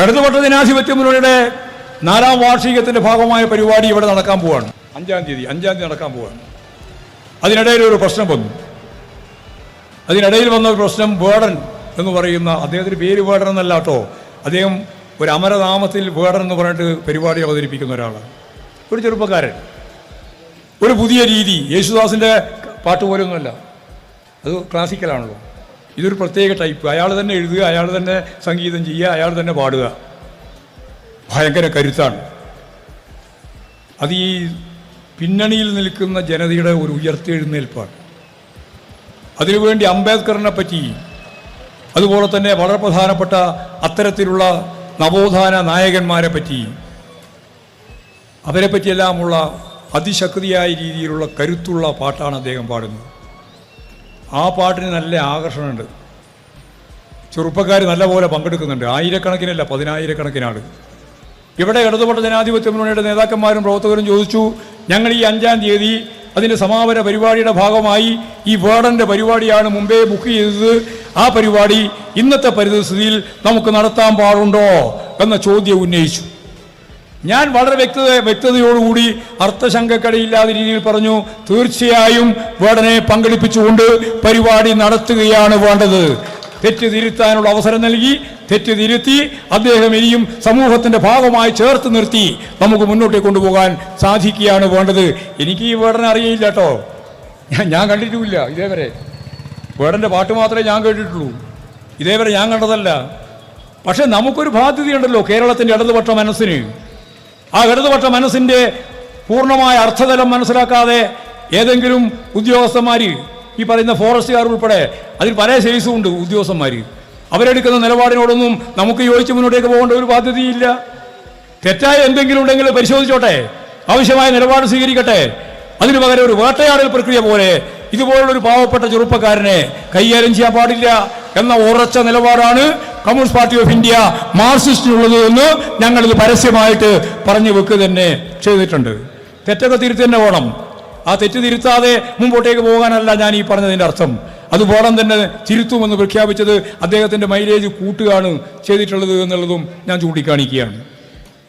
ഇടതുപക്ഷ ജനാധിപത്യ മുന്നണിയുടെ 4ാം വാർഷികത്തിൻ്റെ ഭാഗമായ പരിപാടി ഇവിടെ നടക്കാൻ പോവാണ്. 5-ാം തീയതി നടക്കാൻ പോവാണ്. അതിനിടയിൽ ഒരു പ്രശ്നം വന്നു. അതിനിടയിൽ വന്ന ഒരു പ്രശ്നം വേടൻ എന്ന് പറയുന്ന, അദ്ദേഹത്തിന് പേര് വേടൻ എന്നല്ല കേട്ടോ, അദ്ദേഹം ഒരു അമരനാമത്തിൽ വേടൻ എന്ന് പറഞ്ഞിട്ട് പരിപാടി അവതരിപ്പിക്കുന്ന ഒരാളാണ്. ഒരു ചെറുപ്പക്കാരൻ, ഒരു പുതിയ രീതി. യേശുദാസിൻ്റെ പാട്ട് പോലൊന്നുമല്ല, അത് ക്ലാസിക്കലാണല്ലോ. ഇതൊരു പ്രത്യേക ടൈപ്പ്. അയാൾ തന്നെ എഴുതുക, അയാൾ തന്നെ സംഗീതം ചെയ്യുക, അയാൾ തന്നെ പാടുക. ഭയങ്കര കരുത്താണ്. അത് ഈ പിന്നണിയിൽ നിൽക്കുന്ന ജനതയുടെ ഒരു ഉയർത്തെഴുന്നേൽപ്പാണ്. അതിനുവേണ്ടി അംബേദ്കറിനെ പറ്റി, അതുപോലെ തന്നെ വളരെ പ്രധാനപ്പെട്ട അത്തരത്തിലുള്ള നവോത്ഥാന നായകന്മാരെ പറ്റി, അവരെ പറ്റിയെല്ലാമുള്ള അതിശക്തിയായ രീതിയിലുള്ള കരുത്തുള്ള പാട്ടാണ് അദ്ദേഹം പാടുന്നത്. ആ പാട്ടിന് നല്ല ആകർഷണമുണ്ട്. ചെറുപ്പക്കാർ നല്ലപോലെ പങ്കെടുക്കുന്നുണ്ട്. ആയിരക്കണക്കിനല്ല, 10,000-കണക്കിനാണ്. ഇവിടെ ഇടതുപക്ഷ ജനാധിപത്യ മുന്നണിയുടെ നേതാക്കന്മാരും പ്രവർത്തകരും ചോദിച്ചു, ഞങ്ങൾ ഈ 5-ാം തീയതി അതിൻ്റെ സമാപന പരിപാടിയുടെ ഭാഗമായി ഈ വേടൻ്റെ പരിപാടിയാണ് മുമ്പേ ബുക്ക് ചെയ്തത്. ആ പരിപാടി ഇന്നത്തെ പരിസ്ഥിതിയിൽ നമുക്ക് നടത്താൻ പാടുണ്ടോ എന്ന ചോദ്യം ഉന്നയിച്ചു. ഞാൻ വളരെ വ്യക്തതയോടുകൂടി അർത്ഥശങ്കക്കടയില്ലാത്ത രീതിയിൽ പറഞ്ഞു, തീർച്ചയായും വേടനെ പങ്കെടുപ്പിച്ചുകൊണ്ട് പരിപാടി നടത്തുകയാണ് വേണ്ടത്. തെറ്റ് തിരുത്താനുള്ള അവസരം നൽകി, തെറ്റ് തിരുത്തി അദ്ദേഹം ഇനിയും സമൂഹത്തിൻ്റെ ഭാഗമായി ചേർത്ത് നിർത്തി നമുക്ക് മുന്നോട്ടേക്ക് കൊണ്ടുപോകാൻ സാധിക്കുകയാണ് വേണ്ടത്. എനിക്ക് ഈ വേടനെ അറിയില്ല കേട്ടോ, ഞാൻ കണ്ടിട്ടുമില്ല ഇതേവരെ. വേടൻ്റെ പാട്ട് മാത്രമേ ഞാൻ കേട്ടിട്ടുള്ളൂ, ഇതേവരെ ഞാൻ കണ്ടതല്ല. പക്ഷെ നമുക്കൊരു ബാധ്യതയുണ്ടല്ലോ കേരളത്തിൻ്റെ ഇടതുപക്ഷ മനസ്സിന്. ആ ഇടതുപക്ഷ മനസ്സിൻ്റെ പൂർണ്ണമായ അർത്ഥതലം മനസ്സിലാക്കാതെ ഏതെങ്കിലും ഉദ്യോഗസ്ഥന്മാർ, ഈ പറയുന്ന ഫോറസ്റ്റുകാർ ഉൾപ്പെടെ, അതിൽ പല സൈസും ഉണ്ട് ഉദ്യോഗസ്ഥന്മാർ, അവരെടുക്കുന്ന നിലപാടിനോടൊന്നും നമുക്ക് യോജിച്ച് മുന്നോട്ടേക്ക് പോകേണ്ട ഒരു ബാധ്യതയില്ല. തെറ്റായ എന്തെങ്കിലും ഉണ്ടെങ്കിൽ പരിശോധിച്ചോട്ടെ, ആവശ്യമായ നിലപാട് സ്വീകരിക്കട്ടെ. അതിനു പകരം ഒരു വേട്ടയാടൽ പ്രക്രിയ പോലെ ഇതുപോലുള്ളൊരു പാവപ്പെട്ട ചെറുപ്പക്കാരനെ കൈകാര്യം ചെയ്യാൻ പാടില്ല എന്ന ഉറച്ച നിലപാടാണ് കമ്മ്യൂണിസ്റ്റ് പാർട്ടി ഓഫ് ഇന്ത്യ മാർക്സിസ്റ്റിനുള്ളത് എന്ന് ഞങ്ങളിത് പരസ്യമായിട്ട് പറഞ്ഞു വെക്കുക തന്നെ ചെയ്തിട്ടുണ്ട്. തെറ്റൊക്കെ തിരുത്തി തന്നെ വേണം. ആ തെറ്റ് തിരുത്താതെ മുമ്പോട്ടേക്ക് പോകാനല്ല ഞാൻ ഈ പറഞ്ഞതിൻ്റെ അർത്ഥം. അത് വേണം തന്നെ തിരുത്തുമെന്ന് പ്രഖ്യാപിച്ചത് അദ്ദേഹത്തിൻ്റെ മൈലേജ് കൂട്ടുകയാണ് ചെയ്തിട്ടുള്ളത് എന്നുള്ളതും ഞാൻ ചൂണ്ടിക്കാണിക്കുകയാണ്.